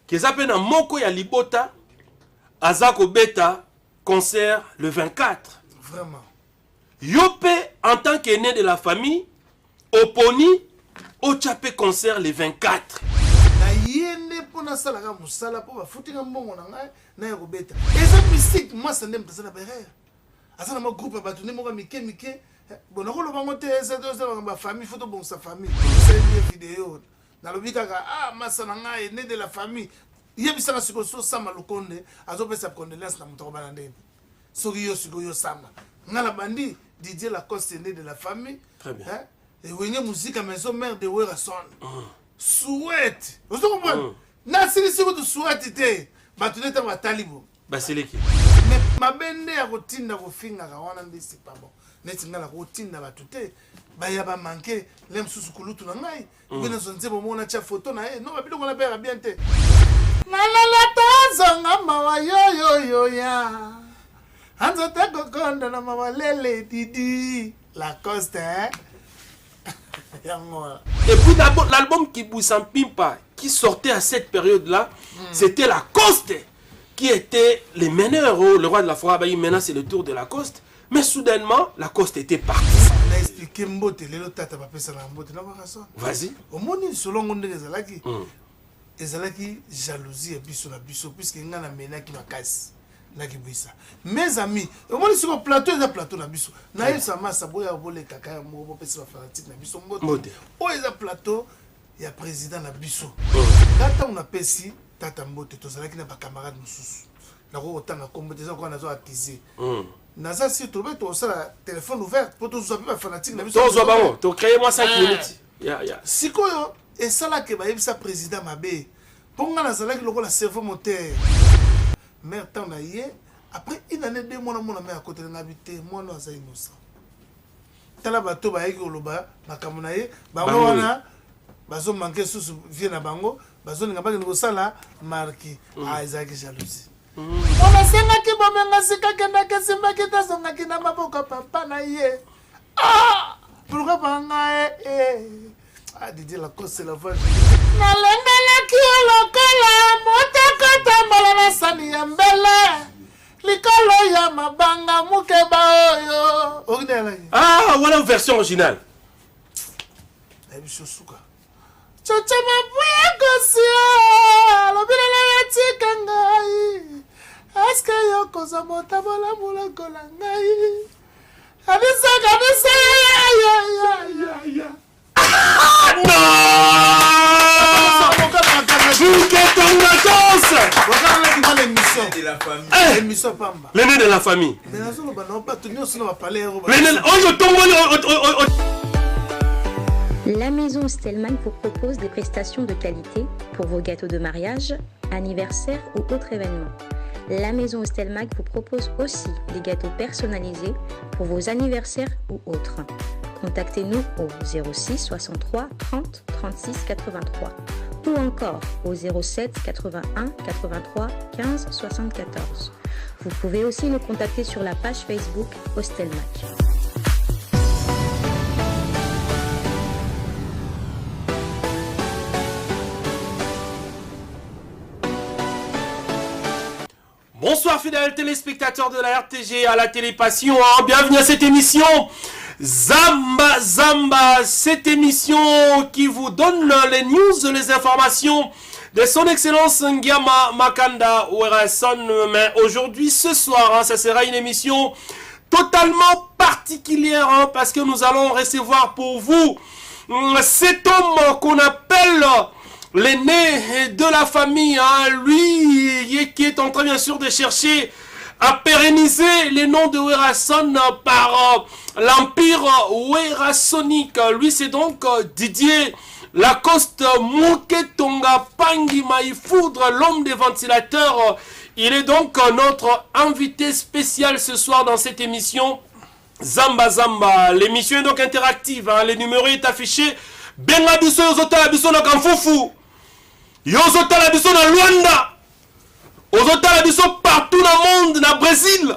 que zape na moko ya libota azako beta concert le 24. Vraiment. Yope en tant qu'aîné de la famille oponi au chapé concert le 24. Na yene pona sala ka musala po ba futinga mbongo na ngai na ya kobeta. Eza mystique moi ça ndem tsana berere. Asana mo groupe ba tuni mo ka mike. Bon na kolo bango te eza ba famille photo bon sa famille. C'est une vidéo. Na lobika ka masa na ngai né de la famille. Yebisa na siko so sama lokonde azopesa condoléances na mutoko bana ndeni. Soki yo sama. Ngala bandi Didier Lacoste né de la famille. Très bien. Et Wenge musique à maison mère de Werason. Souhaite. Vous comprenez? Na sili siko de souhaite te. Ba tuneta ba talibo. Ba seleki. Mais ma bende ya kotinda ko finga ka wana ndi c'est pas bon. Neti ngala ko tinda ba tuté. Ba ya ba manquer lem susu kulutu na ngai. Bino sonze bo mona cha photo na non ba bilo ko na pera bien te. Na tazonga mawa yo ya. Anzo te kokonda na mawa lele Didi Lacoste. Et puis d'abord l'album Kibusan Pimpa qui sortait à cette période-là, c'était Lacoste qui était le meneur, le roi de la forêt. Maintenant c'est le tour de Lacoste. Mais soudainement, Lacoste était parti. On a expliqué Mbote, le tata papa ça na Mbote na raison. Vas-y. Au monde selon on est ezalaki. Ezalaki jalousie et biso na biso puisque ngana menaki makasi. Mes amis, au moins sur le plateau, il y a plateau na biso. Na yesa masa boya bolé kaka ya mo pesi ba fanatique na biso Mbote. O eza plateau, il y a président na biso. Tata on a pesi tata Mbote to zalaki na ba camarade mususu. Na ko otanga compétition ko na zo accuser. Naza si to beto ça téléphone ouvert pour to zo ba fanatique na biso. To zo ba mo, to créer moi 5 minutes. Ya. Sikoyo et ça là que ba yebisa président mabe. Ponga na zalaki lokola cerveau moteur. Mère tant d'ailleurs après une année 2 mois mon mère à côté de l'habité moi non ça innocent tala bato ba yeki oloba makambo na ye bango wana bazo manquer sous vie na bango bazo ninga baki ngosala marki ezaki jalousie on a senga ki bomenga sika kenda kesimba kitazonga kina maboka papa na ye pourquoi banga Didier Lacoste la voix na lengala ki lokola motaka tambala na sani ya mbele likolo ya mabanga mukeba oyo voilà une version originale. Ebisosuka chacha mabuya kosia lobila ya tikangai aska yo koza motabola mulokola ngai Adisa ya non! L'aîné de la famille. La maison Stellman vous propose des prestations de qualité pour vos gâteaux de mariage, anniversaire ou autres événements. La maison Stellman vous propose aussi des gâteaux personnalisés pour vos anniversaires ou autres. Contactez-nous au 06 63 30 36 83 ou encore au 07 81 83 15 74. Vous pouvez aussi nous contacter sur la page Facebook Hostelmac. Bonsoir fidèles téléspectateurs de la RTG à la Télépassion, bienvenue à cette émission Zamba Zamba, cette émission qui vous donne les news, les informations de son excellence Ngiama Makanda Werason. Mais aujourd'hui, ce soir, ça sera une émission totalement particulière parce que nous allons recevoir pour vous cet homme qu'on appelle l'aîné de la famille, lui qui est en train bien sûr de chercher à pérenniser les noms de Werason par l'empire Werasonique. Lui c'est donc Didier Lacoste Muketonga Pangi Maïfoudre, l'homme des ventilateurs. Il est donc notre invité spécial ce soir dans cette émission Zamba Zamba. L'émission est donc interactive, le numéro est affiché. Benga biso yozota la biso na Kamfufu, yozota la biso na Luanda, yozota la biso partout dans le monde, na Brésil,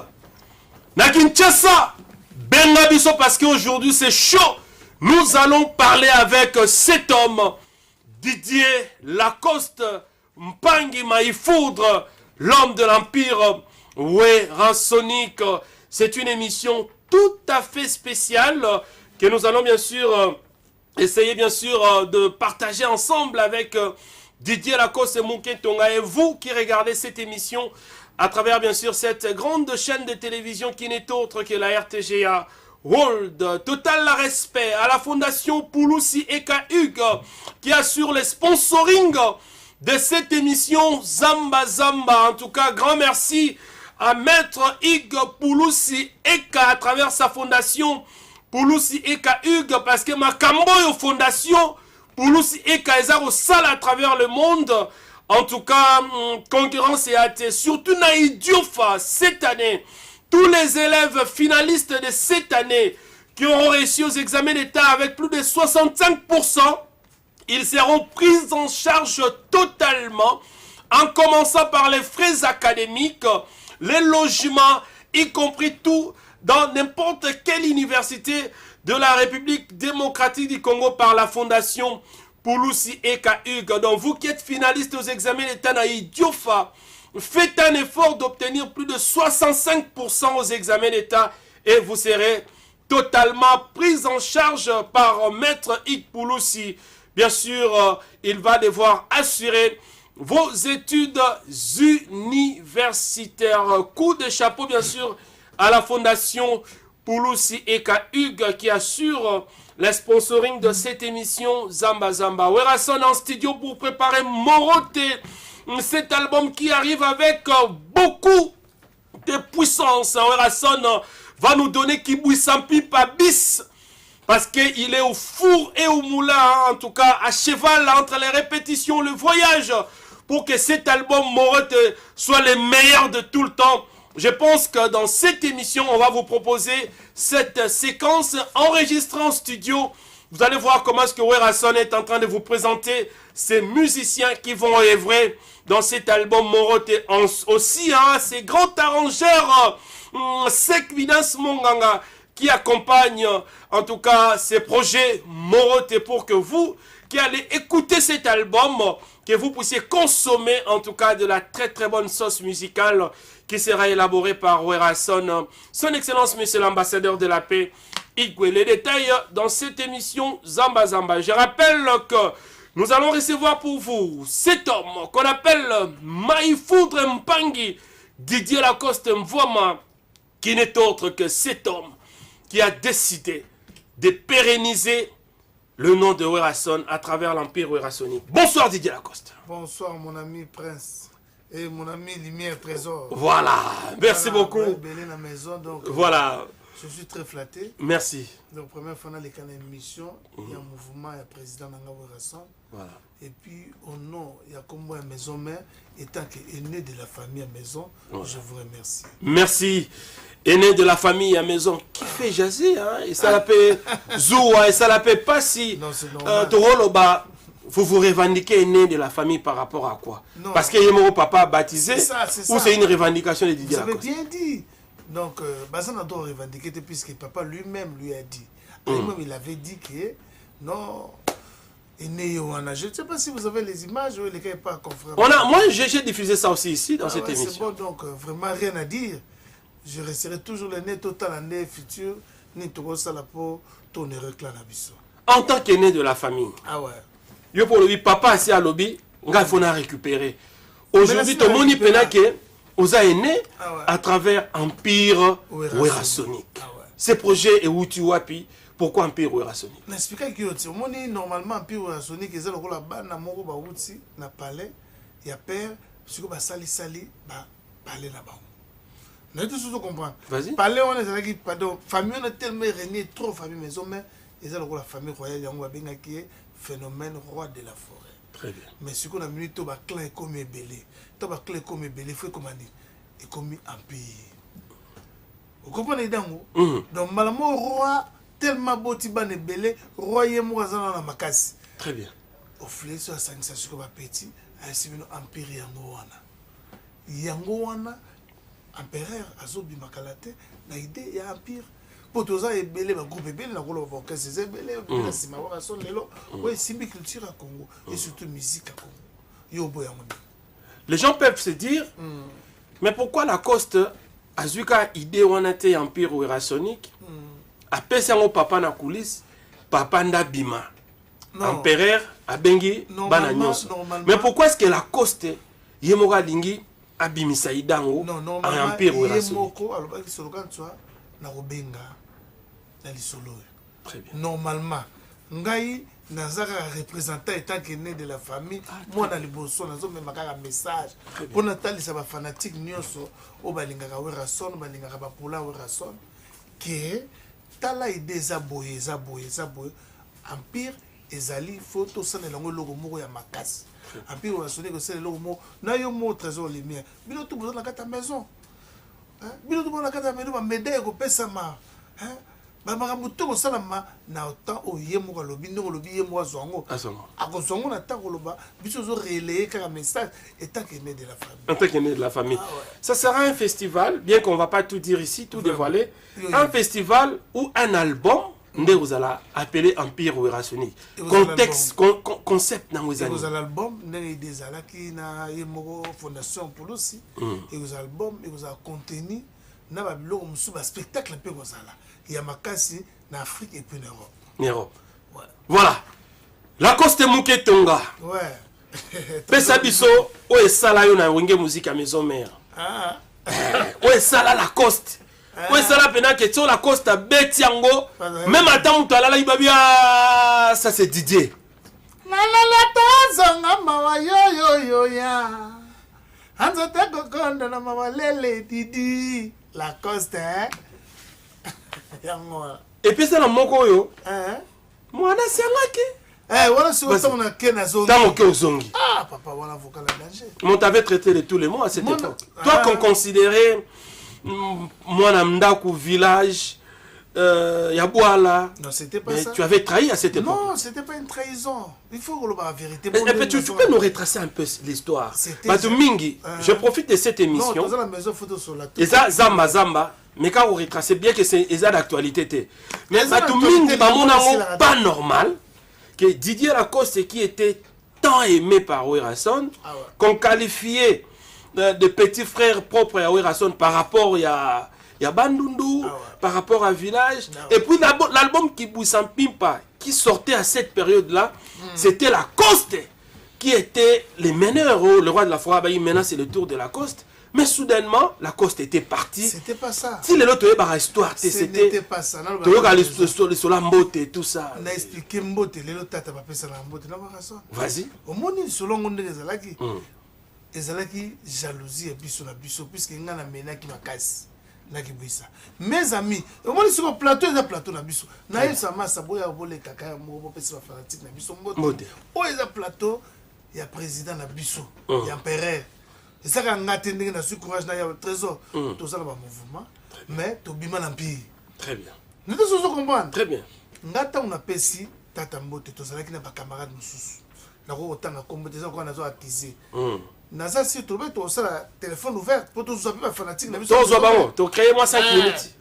na Kinshasa. Benga biso parce qu'aujourd'hui c'est chaud. Nous allons parler avec cet homme, Didier Lacoste Mpangi Maïfoudre, l'homme de l'Empire Wérasonique. C'est une émission tout à fait spéciale que nous allons bien sûr essayer bien sûr de partager ensemble avec Didier Lacoste et Mouké Tonga et vous qui regardez cette émission à travers bien sûr cette grande chaîne de télévision qui n'est autre que la RTGA World. Total respect à la fondation Pouloussi Eka Hugues qui assure le sponsoring de cette émission Zamba Zamba. En tout cas, grand merci à Maître Hugues Pouloussi Eka à travers sa fondation Pouloussi Eka Hugues parce que ma Camboyo fondation Pouloussi Eka est au salle à travers le monde. En tout cas, concurrence et hâte. Surtout Naïdiofa cette année. Tous les élèves finalistes de cette année qui auront réussi aux examens d'État avec plus de 65%, ils seront pris en charge totalement, en commençant par les frais académiques, les logements, y compris tout dans n'importe quelle université de la République démocratique du Congo par la fondation Pouloussi Eka Hugues. Donc vous qui êtes finaliste aux examens d'État Naïdiofa, faites un effort d'obtenir plus de 65% aux examens d'État et vous serez totalement pris en charge par Maître Hugues Pouloussi. Bien sûr, il va devoir assurer vos études universitaires. Coup de chapeau, bien sûr, à la fondation Pouloussi Eka Hugues qui assure le sponsoring de cette émission Zamba Zamba. Werason en studio pour préparer Moroté, cet album qui arrive avec beaucoup de puissance. Werason va nous donner Kibouissampi Pabis. Parce qu'il est au four et au moulin, hein, en tout cas à cheval entre les répétitions, le voyage, pour que cet album Moroté soit le meilleur de tout le temps. Je pense que dans cette émission, on va vous proposer cette séquence enregistrée en studio. Vous allez voir comment est-ce que Werason est en train de vous présenter ces musiciens qui vont œuvrer dans cet album Moroté. Aussi, hein, ces grands arrangeurs, Sekvinas Monganga, qui accompagne en tout cas ces projets Moroté pour que vous qui allez écouter cet album, que vous puissiez consommer en tout cas de la très très bonne sauce musicale qui sera élaborée par Werason, son excellence monsieur l'ambassadeur de la paix Igwe. Les détails dans cette émission Zamba Zamba. Je rappelle que nous allons recevoir pour vous cet homme qu'on appelle Maïfoudre Mpangi, Didier Lacoste Mvoma, qui n'est autre que cet homme qui a décidé de pérenniser le nom de Werason à travers l'Empire Wérasonique. Bonsoir Didier Lacoste. Bonsoir mon ami Prince et mon ami Lumière Trésor. Voilà, merci beaucoup. La maison, donc, voilà. Je suis très flatté. Merci. Donc première fois dans les émission, il y a un mouvement, il y a un président Nanga Werason. Voilà. Et puis au nom, il y a comme moi une maison mère, étant aîné de la famille à maison, voilà. Je vous remercie. Merci. Aîné de la famille à maison qui fait jaser, hein, et ça l'appelle Zoua, et ça l'appelle pas si vous vous revendiquez aîné de la famille par rapport à quoi? Non. Parce qu'il y a mon papa baptisé, ou c'est une revendication de Didier Lacoste? Vous avez bien dit. Donc, Bazana doit revendiquer puisque papa lui-même lui a dit. Lui-même il avait dit que non. Je ne sais pas si vous avez les images ou les cas pas confrères. Moi j'ai diffusé ça aussi ici dans cette émission. C'est bon, donc vraiment rien à dire. Je resterai toujours le nez total en nez futur, ni tout ça la peau, ton reclame à biso. En tant qu'aîné de la famille. Ah ouais. Yo pour lui, papa ici à lobby, il faut la récupérer. Aujourd'hui, tout le monde est pénaké, aux aînés à travers Empire Wérasonique. Ces projets et où tu vois, puis pourquoi Empire Wérasonique? N'explique que normalement Empire Wérasonique, ils ont la bande, Moko Baouti, na palais, il y a père, parce que Sali, palais là-bas. Nous devons tout comprendre. Vas-y. Parler, on est avec pardon. Famille, on a tellement régné trop famille maison, mais ils ont la famille royale, qui est phénomène roi de la forêt. Très bien. Mais ce qu'on a mis, tout va clan comme belé. Tout va clan comme belé, il faut commander. Et comme empire. Vous comprenez donc? Donc, malheureusement, roi, tellement beau, tiban et belé, roi et moi, dans la makasi. Très bien. Au flé, sur la sanction, ce qu'on va petit, ainsi que empire Yangowana. Empereur azobi makalate na idée ya empire pour tous ça ebele ba groupe ebele na kolo voka c'est ebele na sima wa son lelo ouais simbi culture à Congo et surtout musique à Congo yo boya moni les gens peuvent se dire, mais pourquoi Lacoste a eu une idée où on était empire ou érasonique, après ça, mon papa na coulisse, papa nda bima, empereur, a bengi, bananyos. Mais pourquoi est-ce que Lacoste, yemoga lingi, abimisa idango, en empire ou érasonique? Très bien. Normalement, ngai nazaka représentant étant que né de la famille, moi na liboso nazo me makaka message pour natalisa ba fanatique nyonso o balingaka we rason balingaka ba pula we rason que tala idée za boye empire ezali photo sana lango logo moko ya makasi empire wa sonné que c'est le logo moko na yo mo trésor lumière bino tout besoin na kata maison hein bino tout na kata maison ba médaille ko pesa ma hein bamakambo to kosalama na autant oyemo ka lobi ndongo lobi yemo azongo akozongo na ta koloba biso zo relayer ka message étant que né de la famille. En tant que né de la famille. Ça sera un festival, bien qu'on va pas tout dire ici, tout dévoiler, un festival ou un album nde vous allez appeler Empire ou Érasonique. Contexte, concept dans vos années. Vous allez album nde des ala qui na yemo fondation pour aussi et vous album et vous a contenu na ba biloko musu ba spectacle pe ko sala. Il y a Makassi en Afrique et puis en Europe. Europe. Ouais. Voilà. Lacoste Mouké Tonga. Ouais. Pesa biso o esala yo na wenge musique à maison mère. Ah. O esala Lacoste. O esala pena que to Lacoste beti yango. Même attends mutu alala ibabia ça c'est Didier. La tazanga mawa yo ya. Anzo te kokonda na mawa lele Didi. Lacoste hein. Et puis ça na moko yo mwana sangaki voilà sur ça on a kena zongi tango ke ozongi papa voilà vocal à danger on t'avait traité de tous les mots à cette époque toi qu'on considérait mwana mdaku village Yabouala. Non, c'était pas mais ça. Tu avais trahi à cette époque. Non, c'était pas une trahison. Il faut que la vérité. Mais tu peux nous retracer un peu l'histoire. Mingi, je profite de cette émission. Non, la maison photo sur la tour. Zamba. Mais quand vous retracez bien que c'est d'actualité. Mais Mingi, pas normal que Didier Lacoste qui était tant aimé par Werason, qu'on qualifiait de petit frère propre à Werason par rapport à Bandundu, par rapport à Village. Et puis l'album qui Boussan Pimpa, qui sortait à cette période-là, c'était Lacoste, qui était le meneur, le roi de la forêt. Maintenant, c'est le tour de Lacoste. Mais soudainement, Lacoste était parti. C'était pas ça. Si les autres avaient histoire, c'était pas ça. Tu regardes les Mbote et tout ça. On a expliqué Mbote, les autres t'as pas fait ça Mbote. Vas-y. Au monde, selon on les alaki, les alaki jalousie et biso na biso, puisque y a un mena qui m'a cassé. Mes amis, au moins sur le plateau, il y a un plateau na biso. Na eu sa massa boya bolé kaka mo pesi ba fanatique na biso Mbote. Oh, il y a plateau, il y a président na biso, il y a empereur. Et ça quand on a tenu na courage na ya trésor, tout ça le mouvement, mais to bima na pays. Très bien. Nous devons comprendre. Très bien. Ngata on a pesi tata Mbote to ça qui na ba camarade mususu. Na ko otanga compétition ko na zo attiser. Naza si tu veux tu as téléphone ouvert pour tous les fanatiques. Tu as créé moi 5 minutes.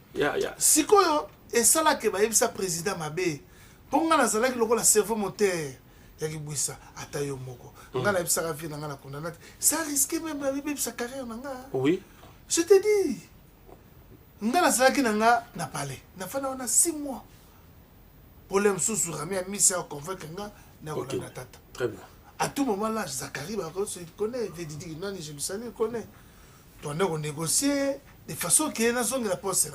Si quoi et ça là que bah ça président Mabé. Pour nga nazala ki lokola cerveau moteur ya ki bwisa atayo moko. Nga la bisa ravi nga na condamné. Ça risque même la vie sa carrière nga. Oui. Je te dis. Nga nazala ki nga na palais. Na fana on a 6 mois. Problème sous rami a mis ça convaincre nga na ko na tata. Très bien. À tout moment là, Zachary, il connaît, Védidi, non, je le salue, il connaît. On a négocié de façon qui est dans son poste.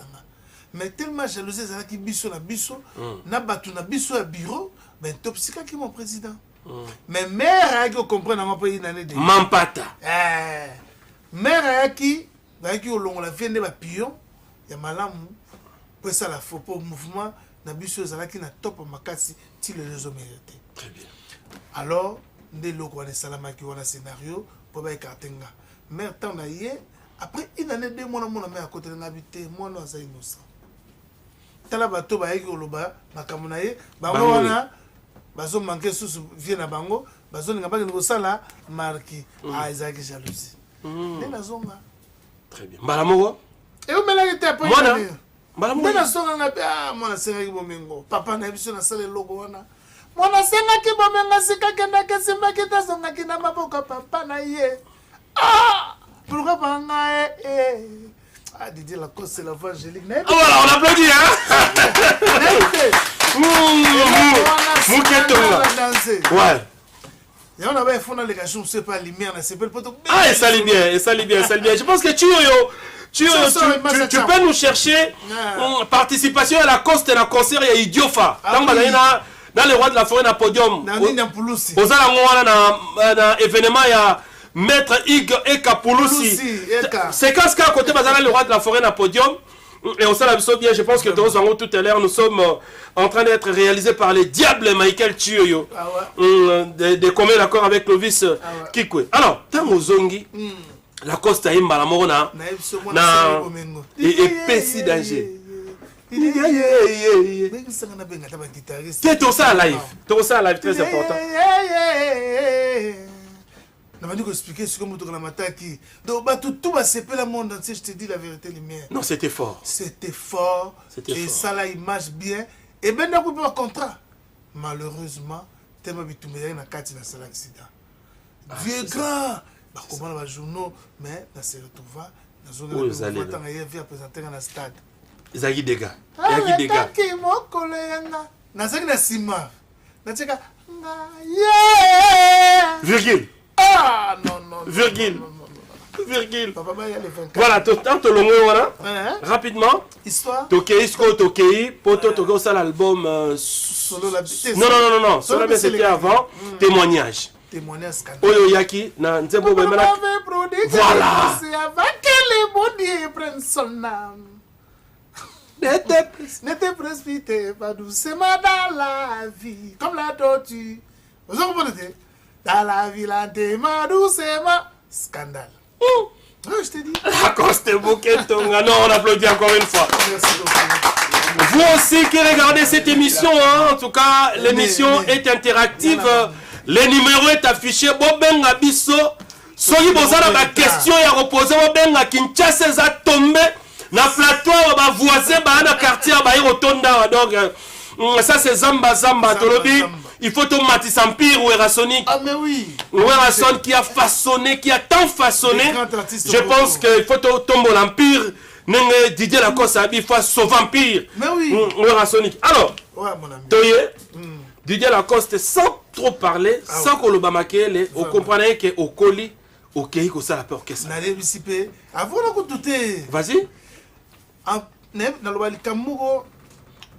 Mais tellement jalousie, c'est là qui biso na biso, na batu na biso à bureau, ben top c'est qui mon président. Mais mère qui comprend dans mon pays une année de Mampata. Mère qui au long la vie de papillon, il y a malam pour ça la faux pour mouvement na biso c'est là qui na top makasi ti les hommes mérité. Très bien. Alors ndé loko wana salama ki wana scénario pour ba kartenga mère tant na yé après une année 2 mois na mère à côté de l'habité moi non ça innocent tala bato ba yeki oloba makambo na ye bango wana bazo manquer sous vie na bango bazo ninga ba ko sala marki a ezaki jalousie ndé na zonga. Très bien mbala moko et o mela était après mbala moko ndé na zonga na mwana senga ki bomengo papa na biso na sala loko wana mwana senga ki bomenga sika kenda kesimba kita zonga kina maboko papa na ye Ah! Pourquoi pas Ah, Didier Lacoste, c'est la voix angélique. Ah voilà, on applaudit, hein. Ouais. Et on avait fait les gâchons, c'est pas lumière, c'est pas le poteau. Ah, et ça lit bien, et ça lit bien, ça lit bien. Je pense que tu peux nous chercher participation à la Coste et la concert et Idiofa. Dans les rois de la forêt, na podium. Aux alentours, dans événement, il y a Maître Ig Eka Pouloussi. C'est quand à côté, le roi de la forêt, na podium. Et on s'est bien, je pense que tout à l'heure, nous sommes en train d'être réalisés par les diables Michael Chioyo. De commun d'accord avec le vice Kikwe. Alors, tant aux zongi, la Costa Imba, la Morona, et Pessi danger. C'est tout ça live. Tout ça live, très important. On m'a dit expliquer ce que je m'attaki. Donc, tout va s'épeler le monde entier, je te dis la vérité, lumière. Non, c'était fort. C'était fort. Et ça, là, il marche bien. Et bien, on peut pas contrat. Malheureusement, tellement vite, il y a un accident. Dieu grand. Comment on va journaux, mais on se retrouve. On va présenter dans le stade. Zagi dégâts. Virgule. Ah non. Virgule. Voilà, tant le mot voilà. Rapidement. Histoire. Tokei, poto Tokei, ça l'album. Non. Solo c'était avant. Témoignage. Oyo Yaki, na Nzebo Bemana. Voilà. C'est avant que les bodies prennent son âme. Ne te précipite pas doucement dans la vie, comme la tortue. Vous comprenez? Dans la vie, la démarre doucement. Scandale. Je t'ai dit. La Coste Bouquet Tonga. Non, on applaudit encore une fois. Merci beaucoup. Vous aussi qui regardez cette émission, hein, en tout cas, l'émission est interactive. Le numéro est affiché. Boben Abisso. Soyez bon, ça, la question est reposée. Boben à Kinshasa, ça tombé. Na plateau, ma voisin, na quartier, rotonda. Donc, ça c'est Zamba. Tolobi. Il faut ton Matisse Empire ou Erasonic. Ah, mais oui. Ou Erason qui a façonné, qui a tant façonné. Je pense qu'il faut tomber l'Empire. Didier Lacoste, il faut sauver l'Empire. Mais oui. Ou Erasonic. Alors, ouais, mon ami. Didier Lacoste, sans trop parler, sans que l'Obama Kele, vous comprenez qu'au colis, au Kéi, que ça la peur qu'est-ce que avant de vas-y. Dans le Cameroun,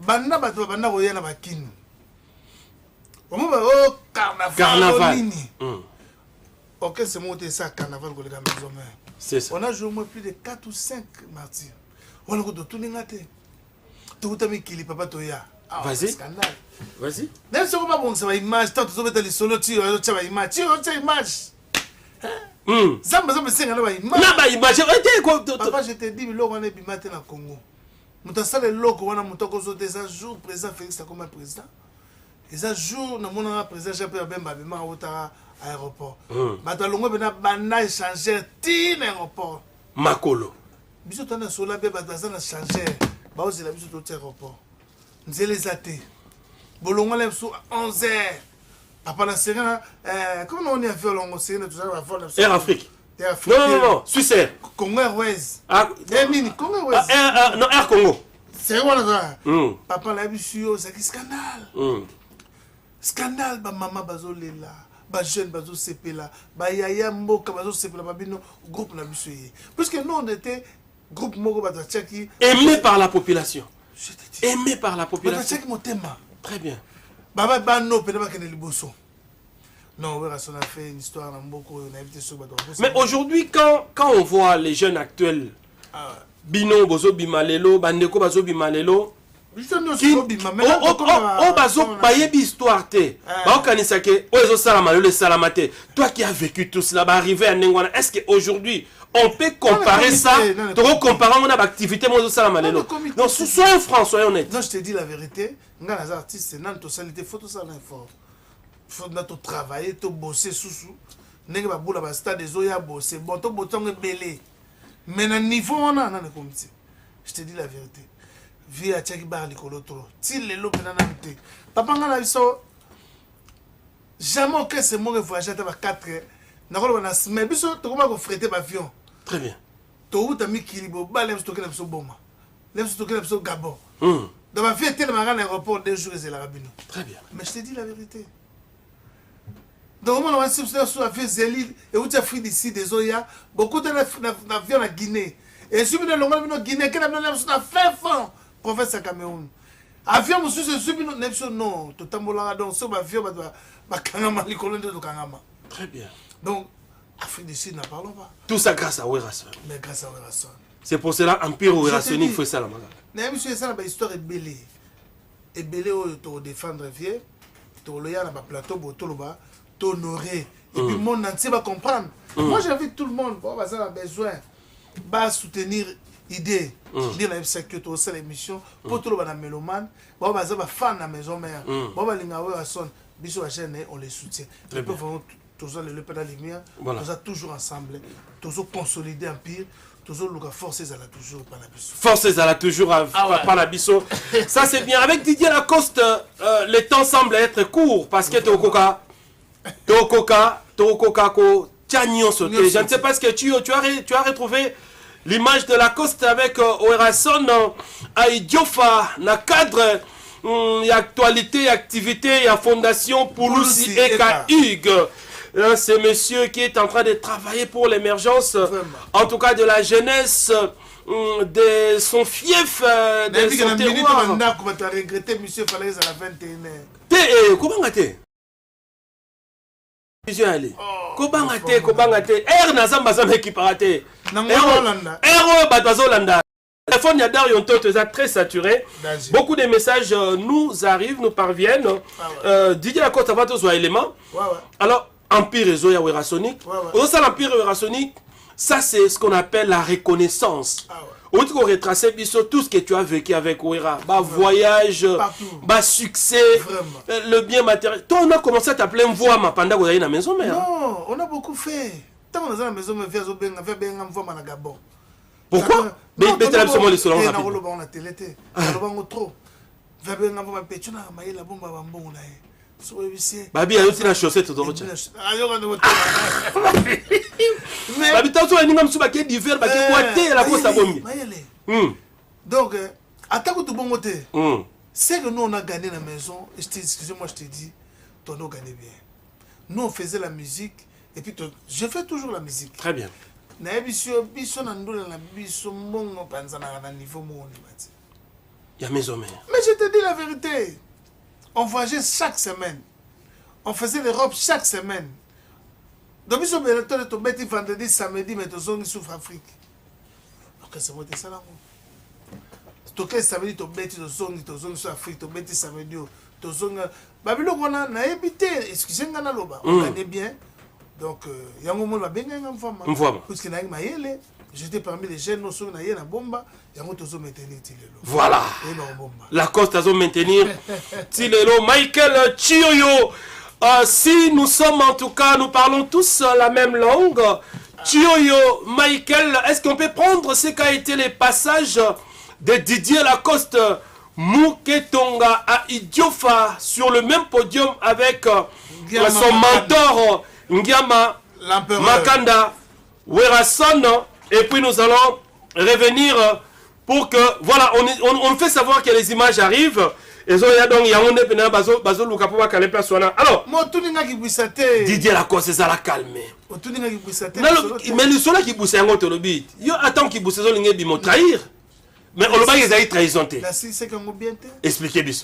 banda bato banda koyana bakini. Oh, carnaval. Ok, c'est moi qui ça carnaval que les gars maison mère. C'est ça. On a joué au moins plus de 4 ou 5 martyrs. On a de tout l'ingate. Tout le monde qui est papa toya. Vas-y. Scandale. Vas-y. Même si on va bon ça va image, tant que tu vas solo tu vas image. Tu vas image. Zamba senga na image. Na ba image. Papa, je te dis lo wana bimate na Congo. Mutasala loko wana mutoko zo des jours président Félix comme président. Les jours na mona président Jean-Pierre Bemba bima ota aéroport. Bato longo bena bana échanger tin aéroport. Makolo. Biso tana sola be bato za na changer. Ba ozela biso to aéroport. Nzele zate. Bolongo le so 11h. Papa na sera comment on est fait longo sera tout ça va faire Air Afrique. Non, Suisse Air. Congo Airways. Mini Congo Airways. Non, Air Congo. C'est quoi là? Papa la bisu c'est scandale. Scandale ba maman bazolela, ba jeune bazo sepela, ba yaya mboka bazo sepela ba bino groupe na bisu yi. Parce que nous on était groupe moko ba tchaki aimé par la population. Aimé par la population. Très bien. Baba bano pena ba kene liboso. Non, on a fait une histoire dans beaucoup on a évité sur ba. Mais aujourd'hui quand on voit les jeunes actuels Bino bozo bimalelo, bandeko bazo bimalelo. Histoire te. Toi qui as vécu tout cela, arrivé à Nengwana, est-ce qu'aujourd'hui on peut comparer ça? Comparer mon activité, non, soyons francs, soyons honnêtes. Non, je te dis la vérité. Les artistes, c'est non, il faut tout ça fort. Il faut travailler, bosser sous. N'est pas pour la stade des oya bosser. Bon, ton bouton est belé. Mais à niveau on a comme ça. Je te dis la vérité. Vie à tchaki bar likolo trop. Ti le lo pena na mte. Papa ngana biso jamais que c'est moi voyager à 4 Mais biso tokoma ko freter avion. Très bien. To uta mi kilibo ba lem stocker biso boma. Lem stocker biso Gabon. Dans ma vie était dans l'aéroport 2 jours et la rabino. Très bien. Mais je te dis la vérité. Donc on va se sur la vie Zélie et où tu as pris d'ici des Oya, beaucoup d'avions en Guinée. Et si vous avez le Guinée, qui a fait fort, professeur Cameroun. Avion, monsieur, c'est subi non, tout le monde donc ce avion va Kangama, les colonies de Kangama. Très bien. Donc, Afrique du Sud, n'en parlons pas. Tout ça grâce à Werason. Mais grâce à Werason. C'est pour cela Empire Werasonique fait ça la maga. Mais monsieur, ça, l'histoire est belle. Et belle, tu défendre vieux, tu le a dans plateau, tu le bas, tu honorer. Et puis le monde entier va comprendre. Moi, j'invite tout le monde, bon, ça a besoin de soutenir l'idée. Dire la que tu as l'émission, pour tout le monde, mélomane, bon, ça va fan la maison mère. Bon, on les soutient. Ils peuvent toujours le pas dans les lumière, tous toujours ensemble, toujours consolider Empire. Toujours le forces à la toujours par la biso. Forces à la toujours par la biso. Ça c'est bien. Avec Didier Lacoste, le temps semble être court parce que Tokoka, Tiagnon sauté. Je ne sais pas ce que tu as retrouvé l'image de Lacoste avec Werason à Idiofa, na cadre, y a actualité, y a activité, y a fondation Pouloussi et Hugues. C'est monsieur qui est en train de travailler pour l'émergence, en tout cas de la jeunesse, de son fief, de son terroir. Comment tu as regretté monsieur Falaise à la 21h? Comment tu Comment tu R Nazamba Zamba qui parate. R Batazolanda. Le téléphone Yadar Yonto est très saturé. Beaucoup de messages nous arrivent, nous parviennent. Didier Lacoste a pas tous les éléments. Alors, Empire et Zoya Werasonique. Aussi, l'Empire Werasonique, ça c'est ce qu'on appelle la reconnaissance. On retracer tout ce que tu as vécu avec Wera. Voyage, succès, le bien matériel. Toi, on a commencé à t'appeler Mvoama pendant que vous avez la maison mère. Non, on a beaucoup fait. Tant qu'on a la maison mère, on a fait Mvoama na Gabon. Pourquoi? Mais tu as absolument les solos rapides. On a télé, on a trop. On a fait la bombe à Babi a aussi la chaussette de l'autre. Babi t'as aussi un imam sous baquet d'hiver, baquet boité la coste à bombe. Donc, à ta côté bon côté, c'est que nous on a gagné la maison. Excusez-moi, je te dis, toi nous gagné bien. Nous on faisait la musique et puis je fais toujours la musique. Très bien. Mais je te dis la vérité. On voyageait chaque semaine. On faisait l'Europe chaque semaine. Donc, nous sommes vendredi, samedi, mais nous sommes sur Afrique. Donc, c'est moi qui ça là. Donc, samedi, nous sommes sur Afrique, nous sommes samedi, nous sommes. Babylone, on a habité, excusez-moi, on gagnait bien. Donc, il y a un moment où on a bien gagné une femme. Parce qu'il y a un maïle. J'étais parmi les jeunes, nous sommes na bomba, et on a maintenir Tilelo. Voilà. La Coste a maintenir Tilelo. Michael Chioyo. Si nous sommes en tout cas, nous parlons tous la même langue. Chioyo, Michael, est-ce qu'on peut prendre ce qu'a été les passages de Didier Lacoste Mouketonga à Idiofa sur le même podium avec son mentor Ngiama Makanda Werason? Et puis nous allons revenir pour que, voilà, on fait savoir que les images arrivent. Et donc, il y a un peu de alors, Didier Lacoste, c'est ça la calme. Mais le soleil qui bousse un autre lobby. Il attend qu'il bousse les gens qui trahir. Mais on le va y trahison. Expliquez bien.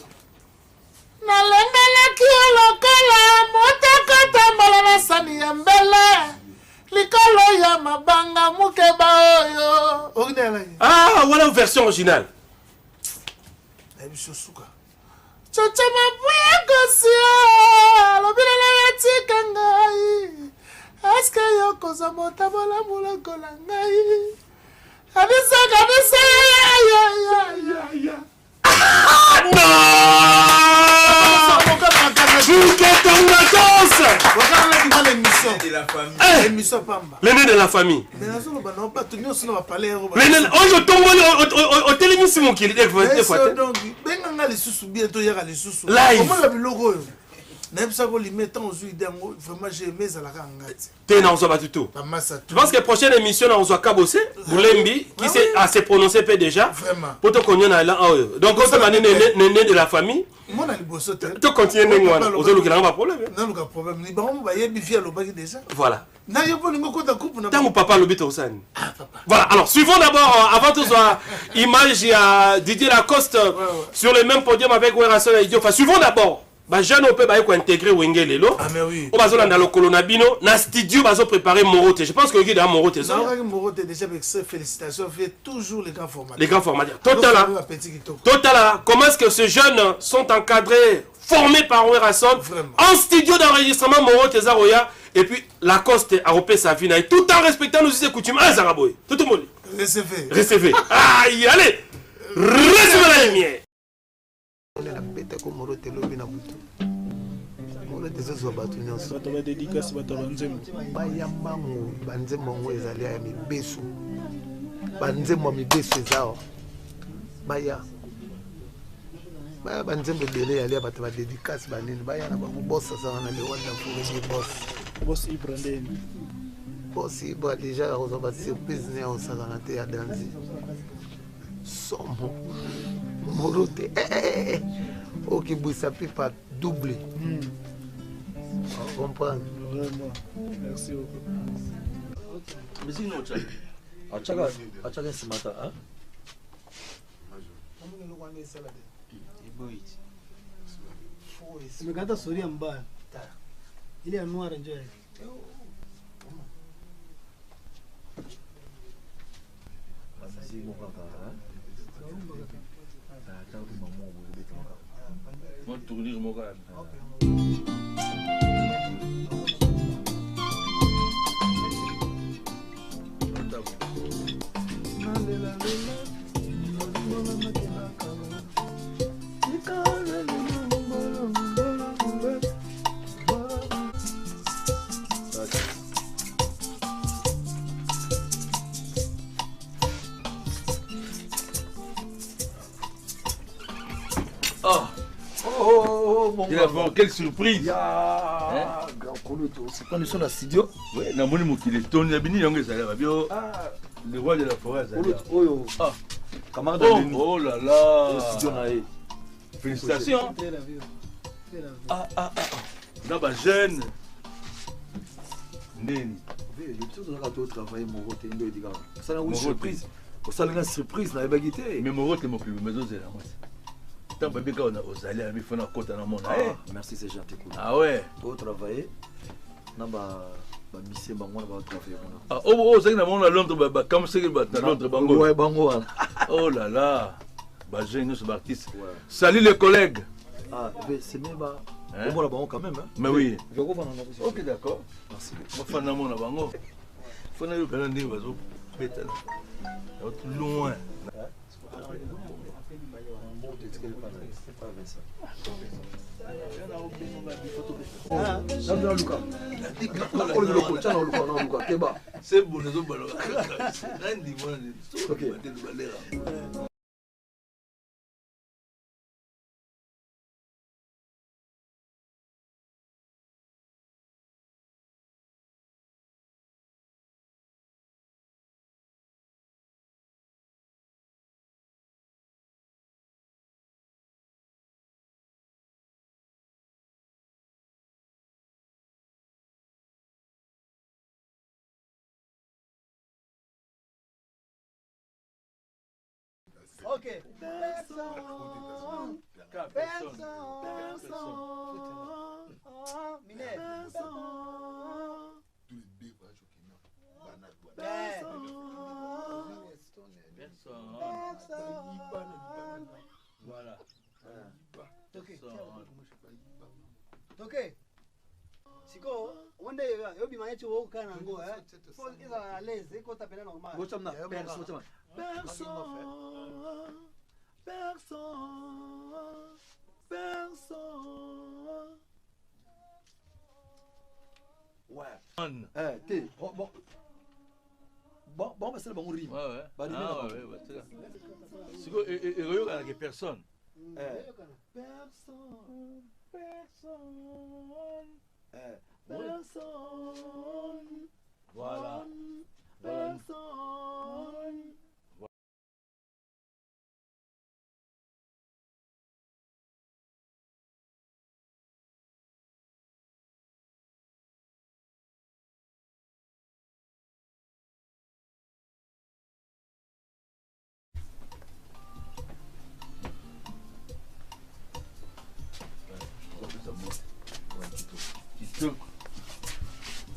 Likolo ya mabanga mukeba oyo. Ah, voilà la version originale. Chocha mabuya kosia, lobila ya tikangai. Aska yo koza motabola mula kolangai. Adisa ya. L'aîné de la famille. Même ça, vous mettez en jeu, vraiment, j'ai aimé ça la rangate. T'es dans un tout. Je pense que la prochaine émission, on va Kabosé, Boulembi, qui s'est assez prononcé déjà. Vraiment. Pour te connaître là. Donc, on se né de la famille. Moi, on a le bosso. Tu continues à nous. On a le problème. Non, le problème. Ni bon, bah, il y a des filles à l'obagi déjà. Voilà. Non, il y a pas de coup de coupe. Tant que papa l'obit au sein. Ah, papa. Voilà. Alors, suivons d'abord, avant tout ça, image, il y a Didier Lacoste sur le même podium avec Werrason et Idio. Enfin, suivons d'abord. Bah, jeune, on peut intégrer Wenge Lelo. Ah, mais oui. On va dans le Colonabino. Dans le studio, on va préparer Morote. Je pense que le dans Morote. Non, Morote, déjà, avec ses félicitations, fait toujours les grands formateurs. Les grands formateurs. Total, comment est-ce que ces jeunes sont encadrés, formés par Werrason en studio d'enregistrement Morote Zaroya. Et puis, Lacoste a repéré sa vie, tout en respectant nos coutumes. Ah, Zaraboy. Tout le monde. Recevez. Aïe, allez. Recevez la lumière. Baya banzembe belé yali abatu ba dédicace banini baya na bango boss ça na le wanda pour les boss Ibrandeni boss Ibra déjà on va surprise né on ça na te ya danser somo Morote OK boussa pipa doublé on comprend vraiment merci beaucoup mais sinon achaga simata hein Umekata suria mbaya. Ile ya noir nje. Quelle surprise! C'est pas nous sommes dans le studio. Oui, dans mon mokile Tony Abini Yonge Zala Bio. Le roi de la forêt Zala. Ah, camarade oh là là! Félicitations! Là bas jeune. Neni. Oui, je suis en train de travailler Morote Ndo Diga. Ça n'a aucune surprise. Ça n'a une surprise dans la bagité. Mais Morote mon plus maison Zala. Tant bien qu'on a aux allées, il faut une côte dans mon âge. Merci, c'est gentil. Ah ouais. Pour travailler, on va misser, on va travailler. Ah oh, c'est que dans Londres, comme c'est que dans Londres, bango. Ouais, bango. Oh là là. Bah j'ai une artiste. Salut les collègues. Ah, c'est même pas. On va là-bas quand même. Mais oui. Ok, d'accord. Merci. Moi, je suis mon bango. Faut aller au Canada, loin. C'est bon, Ok. Voilà. Ok. Siko, wanda yobi manyechi wo kana ngo Faut iza à l'aise, iko tapena normal. Personne. Ouais. T'es bon, c'est le bon rime. Ouais. C'est quoi, et il y a personne. Personne. Voilà.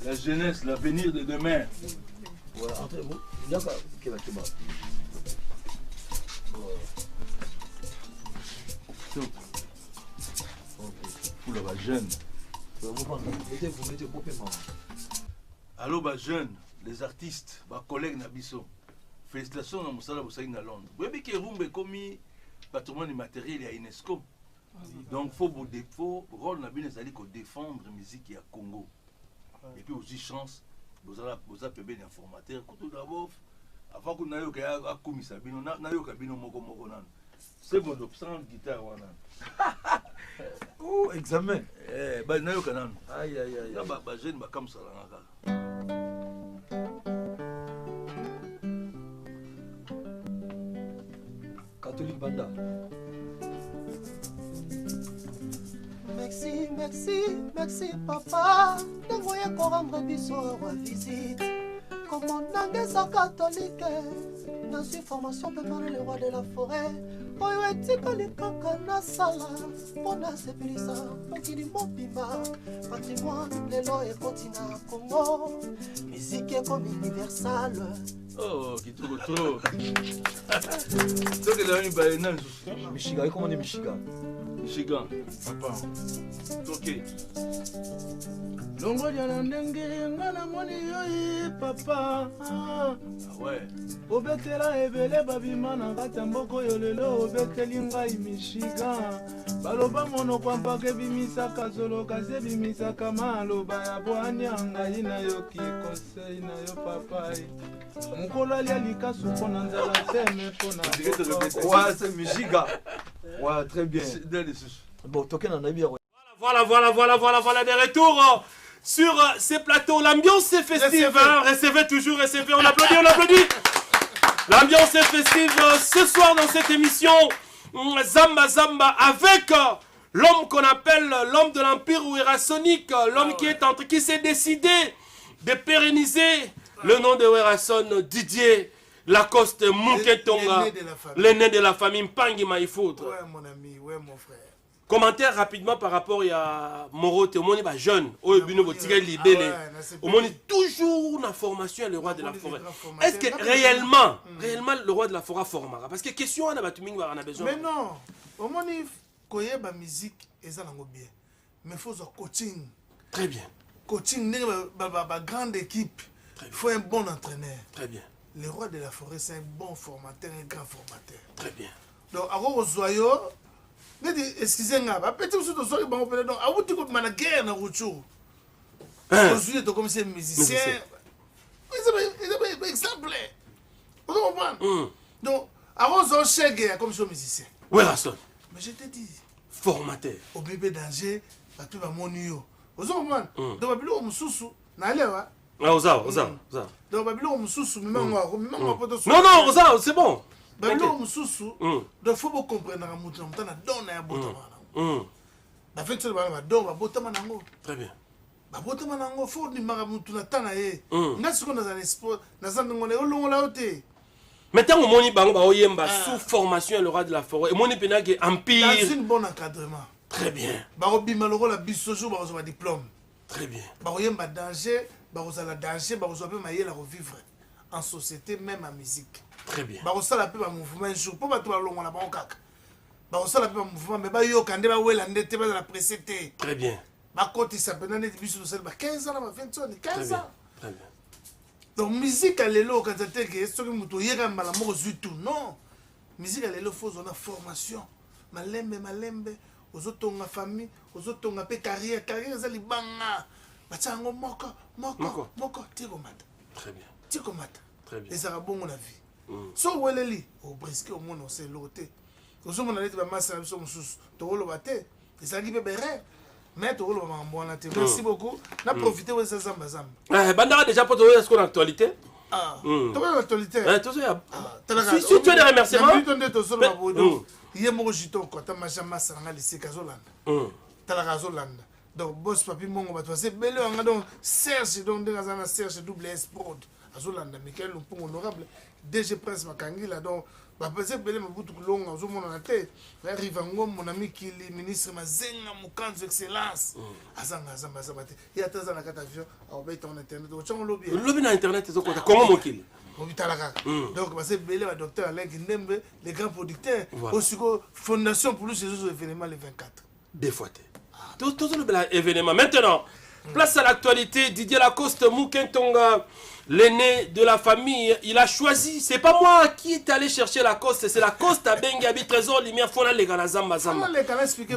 La jeunesse, l'avenir de demain. Voilà, entrez-vous. D'accord, ok, là, c'est bon. Pour la jeune. Vous mettez beau paiement. Allô, jeune, les artistes, les collègues Nabiso. Félicitations à Moussala Boussaïn à Londres. Vous voyez que Rumbe commis patrimoine immatériel à UNESCO. Donc, il faut rôle Nabine Zali qu'on défendre la musique à Congo. Et puis aussi chance, vous avez des informateurs. Tout d'abord, avant que nous ayons un commis Sabino, nous ayons un moko. C'est bon, donc sans guitare. Oh, examen. Nous ayons un aïe, aïe, aïe. là, jeune, comme ça. Catholique Banda. Merci, merci, merci papa. T'envoyer pour rendre biso à visite. Comme mon angesa catholique, dans une formation pépin le roi de la forêt. Oyo etika likaka na sala, pona sepelisa, mokili mobima. Patrimoine lelo ekoti na Congo. Musique comme universale. Oh, qui trop trop. Donc, il a une baïna. Michigan, comment on dit Michigan? Michigan. Papa. Ok. Longo diana ndenge ngana moni yoi papa. Ah ouais. Obetela ebele babima na kati ya mboko oyo lelo obeteli ngai Michigan. Baloba monoko mpaka ebimisaka zolo kasi ebimisaka maloba ya bwani ya ngai nayoki kosei na yo papai. Mokolo alia likasu mpo na nzala teme mpo na Ouais, c'est Michigan. Ouais, très bien. Bon, token en ami. Voilà, des retours sur ces plateaux. L'ambiance est festive, hein. Recevez toujours, recevez, on applaudit. L'ambiance est festive ce soir dans cette émission Zamba Zamba avec l'homme qu'on appelle l'homme de l'empire ouérasonique, l'homme qui s'est décidé de pérenniser le nom de Ouérason, Didier Lacoste Munketonga, l'aîné de la famille Mpangi Maïfoudre. Ouais, mon ami, ouais, mon frère. Commentaire rapidement par rapport à Morote, au monde jeune, au monde toujours la formation le roi de la forêt. Est-ce que réellement le roi de la forêt formera? Parce que question on a besoin. Mais non, au monde koye ba musique eza nango bien. Mais faut un coaching. Très bien. Coaching ba grande équipe. Il faut un bon entraîneur. Très bien. Le roi de la forêt c'est un bon formateur, un grand formateur. Très bien. Donc avant au zoyo excusez-moi, petit peu de soirée, donc, à vous, tu comprends la guerre dans le jour. Aujourd'hui, tu comme c'est musicien. Exemple. Vous comprenez? Donc, avant, on chèque comme c'est musicien. Ouérason. Mais je te dis, formateur. Au bébé danger, tu vas monter. Vous comprenez? Donc, Babylone, on soussou. N'allez pas. Ah, oza. Donc, Babylone, on soussou. Non, c'est bon. Babylone mususu donc faut vous comprendre na mutu na mutana dona ya botama nango ba fait ça ba don ba botama nango très bien ba botama nango faut ni mara mutu na tana ye ngasi ko na za sport na za ngone olongola ote maintenant au moni bango ba oyemba sous formation le roi de la forêt et moni penake empire dans un bon encadrement très bien ba obima loko la bisojo ba zo ba diplôme très bien ba oyemba danger ba zo la danger ba zo pe mayela revivre en société même en musique. Très bien. Ça la paix mouvement un jour. Pourquoi tu vas long la banque? Ça la paix mouvement mais ba yo kande ba wela ndete ba la précédé. Très bien. Ba côté ça peut donner biso de 15 ans, 20 ans, 15 ans. Très bien. Donc musique à l'élo quand tu es que ce que muto yera mbala mo zutu non. Musique à l'élo faut zona formation. Malembe ozotonga famille, ozotonga pe carrière za libanga. Ba tsango moko tiko mata. Très bien. Tiko mata. Très bien. Et ça va bon la vie. So weleli au brisque au monde c'est loté. Ozo mona leti ba massa biso mususu to lo baté ezalaki mpe bere mais tokoloba makambo wana te merci beaucoup na profite wesa zamba bandaka déjà po toyoya sikoyo na actualité tokoya actualité si tu as des remerciements minute nde tozoloba bodo ye moko jitoko ata maja masala nga liseka azolanda talaka azolanda donc boss papi mongo bato base bele wanga donc Serge donc ndenge aza na Serge WS Prod azolanda Michael Lumpungu honorable DG Prince Makangila donc bapese bele mabutu kulonga ozomona na te arrive ngombo na mikili ministre Mazenga Mukanzo excellence azanga azamba te ya taza na kata avion obeta on internet ochongo lobby na internet ezokota kongo mokili obitalaka donc base bele ba docteur Alain Kindembe les grands producteurs aussi fondation pour les événements le 24 deux fois tout le événement maintenant place à l'actualité. Didier Lacoste Mukentonga, l'aîné de la famille, il a choisi. C'est pas moi qui est allé chercher Lacoste, c'est Lacoste à Bengabi Trésor Lumière Fona Legana Zamba Zamba.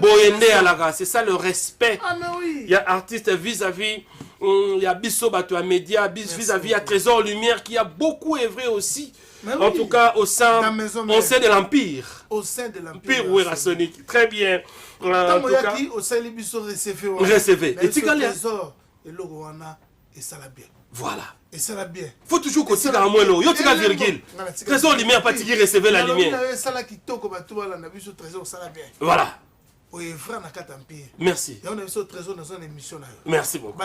Boyende Alaga, c'est ça le respect. Il y a artiste vis-à-vis, il y a Bisso Bato Média, vis-à-vis à Trésor Lumière qui a beaucoup œuvré aussi. En tout cas, au sein de l'Empire. Au sein de l'Empire. Empire ouérasonique. Très bien. En tout cas, au sein de l'Empire, recevez. Et tu as trésor. Et l'Ogoana, et ça l'a bien. Voilà. Et ça l'a bien. Faut toujours qu'on tire à moins l'eau. Yo tire virgule. Trésor lumière, pas tirer, recevoir la lumière. Voilà. Merci. Merci beaucoup.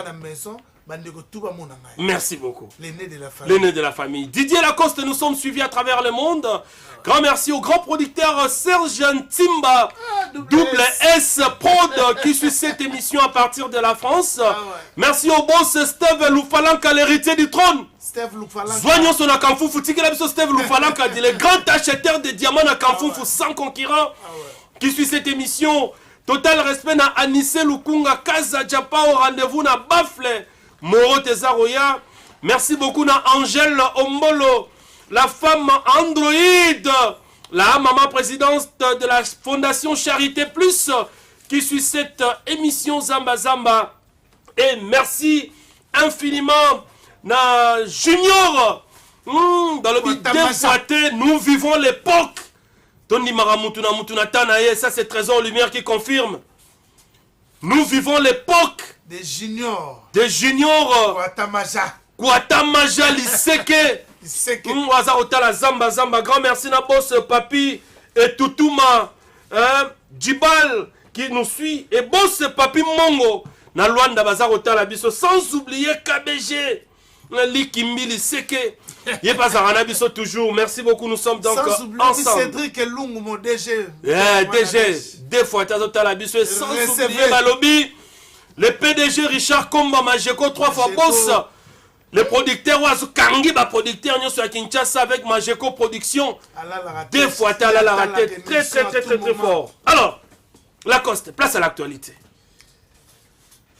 Merci beaucoup. L'aîné de la famille. Didier Lacoste, nous sommes suivis à travers le monde. Grand merci au grand producteur Serge Timba, double S Prod, qui suit cette émission à partir de la France. Merci au boss Steve Loufalanka, l'héritier du trône. Soignons son Akamfoufou, Steve Loufalanka, le grand acheteur de diamants à Kamfoufou sans concurrent, qui suit cette émission. Total respect na Anissé Lukunga, Kaza Japa au rendez-vous na Bafle, Moro Tezaroya. Merci beaucoup na Angèle Ombolo, la femme Android, la maman présidente de la Fondation Charité Plus, qui suit cette émission Zamba Zamba. Et merci infiniment na Junior, dans le but d'emboîter, nous vivons l'époque. Ça c'est Trésor Lumière qui confirme. Nous vivons l'époque des juniors. Des juniors. Guatamaja Liseke. Zamba Zamba. Grand merci na boss Papi et Toutouma. Djibal qui nous suit. Et boss Papi Mongo. Na Luanda Bazarota la biso. Sans oublier KBG. Likimbi Liseke. Il pas à Biso toujours. Merci beaucoup. Nous sommes donc ensemble. Cédric Lungu, mon DG. DG. Deux fois, tu as la Biso. Sans oublier Malobi. Le PDG Richard Komba Majeko, 3 fois boss. Le producteur Oazu Kangi, producteur Nyon sur Kinshasa avec Majeko Production. Deux fois, tu as la raté. Très fort. Alors, Lacoste, place à l'actualité.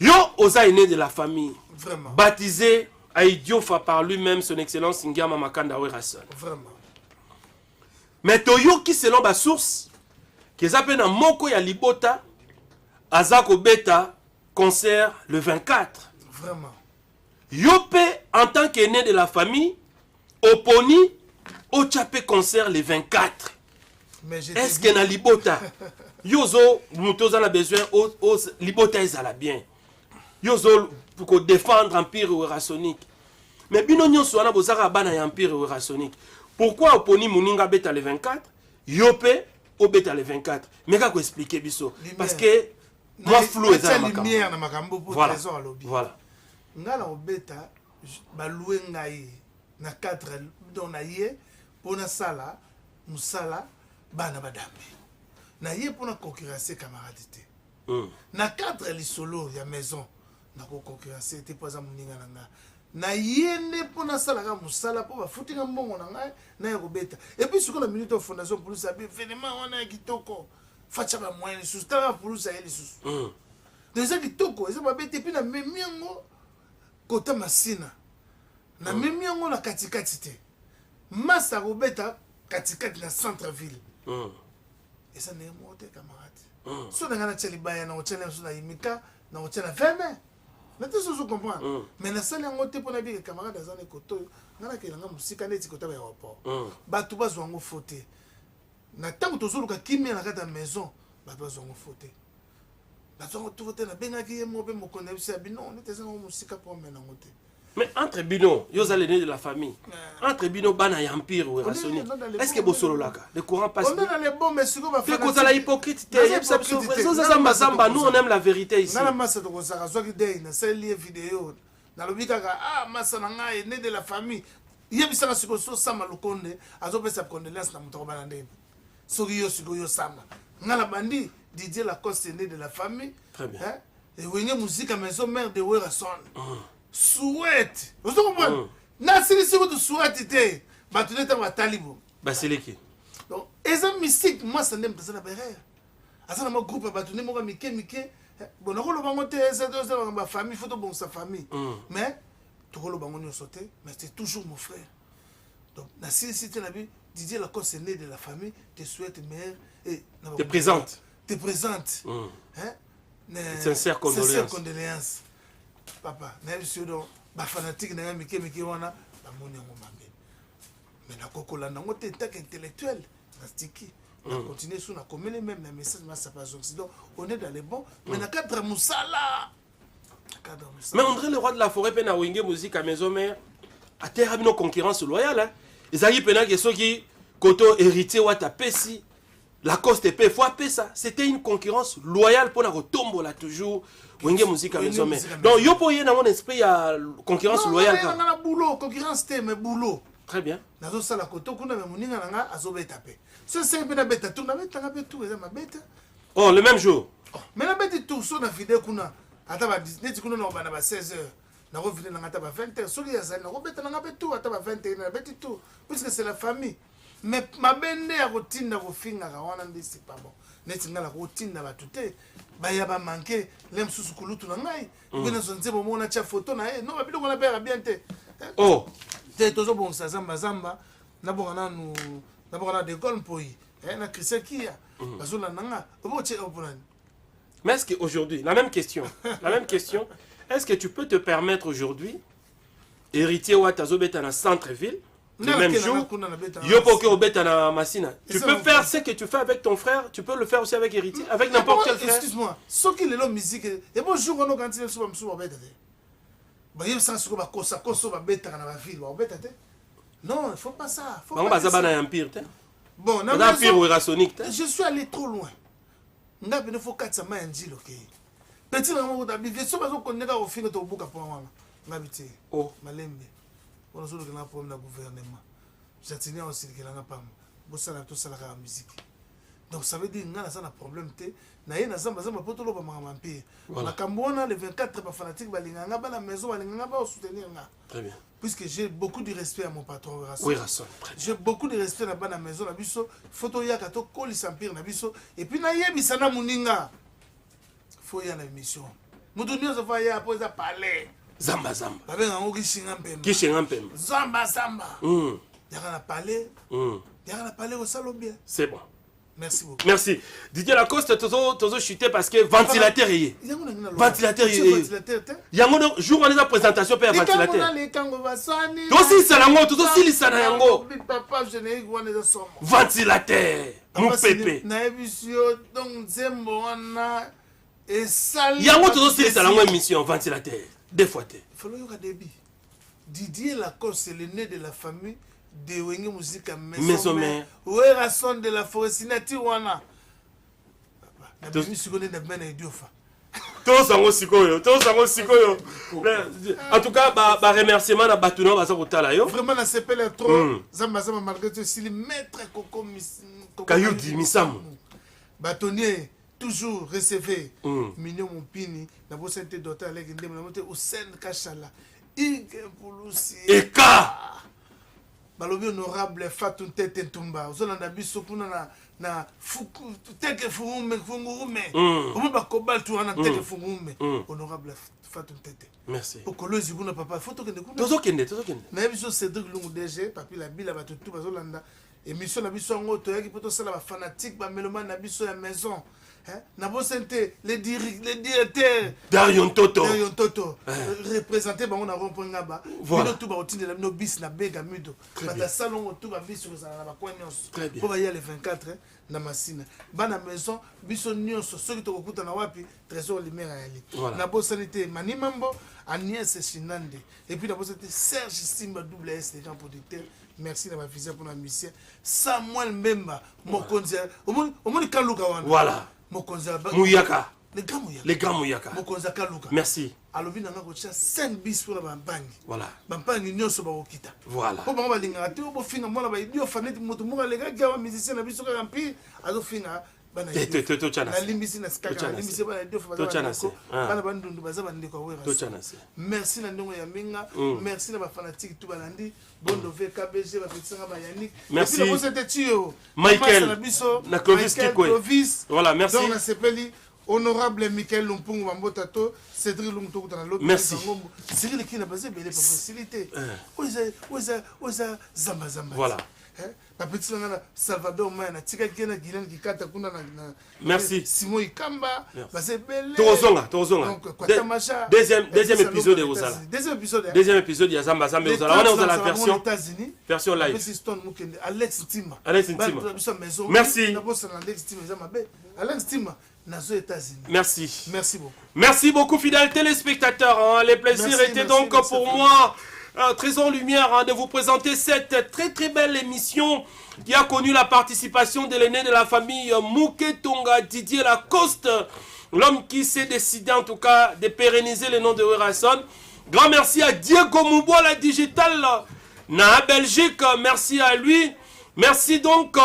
Yo, Oza est né de la famille. Vraiment. Baptisé à Idiofa par lui-même, son excellence Ngama Makanda Werason. Vraiment. Mais Toyo qui selon ma source, qui s'appelle un Moko ya Libota, Azako Beta, concert le 24. Vraiment. Yope, en tant qu'aîné de la famille, Oponi, Ochapé concert le 24. Est-ce qu'il y a Libota? Yozo, Moutoza a besoin, Libota est à la bien. Yozo, pour défendre l'Empire eurasonique. Mais Binonyon Soana Bozara Bana l'Empire eurasonique. Pourquoi Oponi Mouninga Beta le 24? Yope au Beta le 24. Mais comment expliquer Bisso? Parce que moi flou est à voilà. Voilà. Ngala au Beta, baloué ngai na 4 don na ye pour na sala musala bana badambi. Na ye pour na concurrencer camarade. Na 4 li solo ya maison. Na ko concurrencer te pas amuninga nanga na yende pona sala ka musala po ba futinga mbongo nanga na ya kobeta et puis sur la minute fondation pour ça événement on a kitoko facha ba moyen sustara pour ça eli sus donc ça kitoko ça ba bete puis na memiango kota masina na memiango na katikati te masa kobeta katikati na centre ville et ça n'est monté camarade so na ngana tsheli na otshela so na imika na otshela 20 mais tu sais comprendre mais na salle en côté pour na bien camarade dans les côtés ngana ke nga musika neti côté ba aéroport batu bazwango faute na tango tozoluka kimia na kata maison batu bazwango faute Bato tout te na bengaki ye mo be mo connaît ça bino on était en musique pour mener en côté. Mais entre Bino, yo za l'aîné de la famille. Entre Bino bana ya empire ou rasoni. Est-ce que Bosolo laka le courant passe? On est dans les bons mais ce qu'on va faire. Parce que la hypocrite nous on aime la vérité ici. Na massa to ko saka zo ki dey na c'est lié vidéo. Na lobika ka massa na nga aîné de la famille. Yebisa ka siko so sama lokonde azo pesa condoléance na muto bana ndeni. Soki yo siko yo sama. Ngala bandi Didier Lacoste est né de la famille. Très bien. Hein? Et vous avez musique à maison mère de Werrason. Souhaite. Vous comprenez? Nasili si vous souhaitez, bah tu n'es pas talibo. Bah c'est l'équipe. Donc, et ça mystique, moi ça n'aime pas ça la berre. À ça mon groupe bah tu n'es pas Mickey. Bon, on va monter ça dans ma famille, faut bon sa famille. Mais tu vas le bangonner sauter, mais c'est toujours mon frère. Donc, Nasili si tu l'as vu, Didier Lacoste est né de la famille, te souhaite mère et te présente. Te présente. Hein? Sincère condoléances. Papa, même si on est fanatique, on est Mickey, on a mais na kokola nango te tak intellectuel na stiki. On continue sur la commune même les messages ma sapage occident. On est dans les bons, mais na cadre musala. Mais André le roi de la forêt pena wenge musique à maison mère. A terre une concurrence loyale hein. Ezali pena que ceux qui koto héritier wa tapesi. La Coste épée, faut appeler ça. C'était une concurrence loyale pour la retombe là toujours. Wenge musique à maison mère. Donc yo poye dans mon esprit il y a concurrence loyale. Non, non, boulot, concurrence té mais boulot. Très bien. Nazo sala koto kuna me muninga nanga azobeta pe. Ce c'est bien beta tout na beta ngabe tout eza mabeta. Oh, le même jour. Mais na beta tout so na vidéo kuna ata ba 19 kuna na ba 16h. Na revenir na ata ba 20h. So ya za na robeta na ngabe tout ata ba 21h na beta tout puisque c'est la famille. Mais ma bende ya routine na kofinga ka wana ndi c'est pas bon. Neti ngala routine na batute ba ya ba manquer lem susu kulutu na ngai. Bina zonze bo mona cha photo na non ba biloko na pera bien te. Oh, te tozo bon sa zamba zamba na bongana nu na bongana de gol poi na Christian kia bazola nanga obo che oplan. Mais est-ce qu'aujourd'hui, la même question, est-ce que tu peux te permettre aujourd'hui héritier wa tazobeta na centre-ville le même jour, Yopoke Obeta na Massina. Tu peux faire ce que tu fais avec ton frère, tu peux le faire aussi avec héritier, avec n'importe quel frère. Excuse-moi, ce qui est la musique, et bonjour, on a continué sur le soir. Bah, il y a ça sur la course, à bête dans la ville. Non, il ne faut pas ça. Bon, je suis allé trop loin. Il faut 400 mains en gil, ok. Petit, on a dit, si on a au film de Tobuka pour moi, oh, Malembe. On a un problème de gouvernement. J'attends aussi que l'on a pas. Tout ça la musique. Donc ça veut dire que nous avons un problème. Nous avons un problème. On a Cambona, les 24 fanatiques, la maison, soutenir. Très bien. Puisque j'ai beaucoup de respect à mon patron. Oui, Rasson. J'ai beaucoup de respect à la maison. Photo Yakato, Colis Empire, et puis il y a Mouninga. Il faut y aller à l'émission. Nous devons faire après ça parler. Zamba Zamba. Zamba Zamba. Il y a un palais. Il y a un palais au salon bien. C'est bon. Merci beaucoup. Merci. Didier Lacoste, tu as chuté parce que ventilateur est. Ventilateur est. Il y a un jour où on a une présentation pour ventilateur. Tu aussi, c'est la tu aussi, c'est la ventilateur. Mon pépé. Il y a un aussi, c'est la émission ventilateur. Deux fois. Didier Lacoste, c'est le nez de la famille de Wenge Musique à maison mère. Werrason de la forêt Sinati wana. Tous en tout cas, remerciement à Batouno Bazakotala. Vraiment, la CPL est trop. Zamba malgré tout, c'est le maître Coco Kayoudi Misam. Bâtonnier, toujours recevé. Mignon mon pini. La bosse était dotée avec une dame au sein de Kachala. Eka Balobi honorable Fatou Tete Tumba. Ozolanda biso kuna na fuku teke fungume fungume. Omo ba kobal tu ana teke fungume. Honorable Fatou Tete. Merci. Okolozi kuna papa photo kende kuna. Tozokende. Na biso Cédric Lungu DG papi la bila ba tutu bazolanda émission na biso ngo to yaki poto sala ba fanatique ba mélomane na biso ya maison. Nabosente, les directeurs. Darion Toto. Représenté par mon rond-point là-bas. Voilà. Tout le monde nos bis na bega mudo. Dans salon tout va bis sur la coin. Très bien. Pour y aller le 24 na masina. Bana maison biso nyonso ceux qui te okuta na wapi trésor limera yali. Na bosanité Manimambo, Agnès Shinande. Et puis na bosanité Serge Simba WS les gens producteurs. Merci de ma visite pour la mission. Samuel Mbemba, Mokonzi. Au moins Kaluka wana. Voilà. Mokonzi Mouyaka. Les grands Mouyaka. Mokonzi Kaluka. Merci. Alors bien on a 5 bis pour la bampangi. Voilà. Bampangi nyonso ba okita. Voilà. Pour ba linga te bo finga mona ba idio faneti moto mo les gars gawa musicien na biso ka rampi azo finga. Merci na ndongo ya minga, merci na ba fanatique tout balandi, Bondo VKBG ba petitsanga ba Yannick. Merci. Et puis c'était Tio. Michael na Clovis Kikwe. Voilà, merci. Donc on s'appelle honorable Michael Lumpungu Mambotato, Cédric Lumpungu dans l'autre. Merci. C'est lui qui n'a pas belé pas facilité. Oza zamba zamba. Voilà. Salvador Mana, Tika Gena Gilan qui kata kuna na. Merci. Simon Ikamba, basé belé. Tozonga. Deuxième épisode de Ozala. Deuxième épisode de Zamba Zamba Ozala. On est dans la version live. Alex Ntima. Merci. Alex Ntima. Merci. Merci beaucoup. Merci beaucoup, fidèles téléspectateurs. Les plaisirs étaient donc pour moi, Trésor Lumière, de vous présenter cette très belle émission qui a connu la participation de l'aîné de la famille Muketonga, Didier Lacoste, l'homme qui s'est décidé en tout cas de pérenniser le nom de Werason. Grand merci à Diego Moubois, la digitale, na Belgique. Merci à lui. Merci donc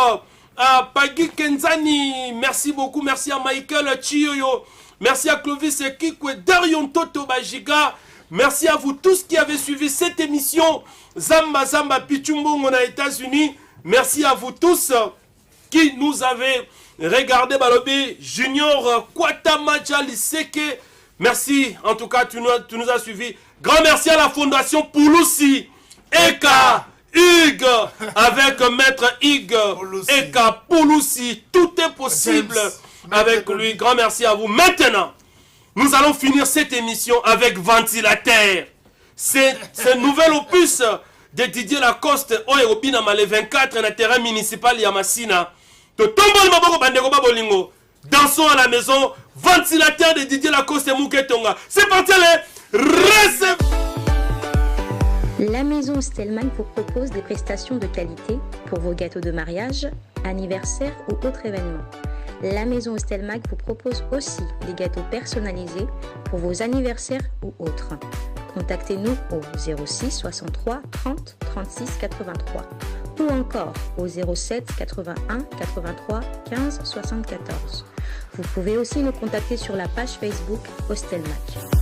à Pagui Kenzani, merci beaucoup, merci à Michael Chioyo, merci à Clovis Kikwe, Darion Toto Bajiga, merci à vous tous qui avez suivi cette émission Zamba Pichumbongo aux États-Unis, merci à vous tous qui nous avez regardé Balobi Junior Kwatamaja Liseke, merci en tout cas, tu nous as suivis. Grand merci à la Fondation Pouloussi, Eka Hugues, avec Maître Hugues, Eka Pouloussi, tout est possible avec lui. Grand merci à vous. Maintenant, nous allons finir cette émission avec Ventilateur. C'est ce nouvel opus de Didier Lacoste, Oyobinama le 24 dans le terrain municipal Yamasina. Dansons à la maison, Ventilateur de Didier Lacoste et Muketonga. C'est parti, les réceptions. La maison Stelman vous propose des prestations de qualité pour vos gâteaux de mariage, anniversaire ou autres événements. La maison Stelman vous propose aussi des gâteaux personnalisés pour vos anniversaires ou autres. Contactez-nous au 06 63 30 36 83 ou encore au 07 81 83 15 74. Vous pouvez aussi nous contacter sur la page Facebook Hostelmac.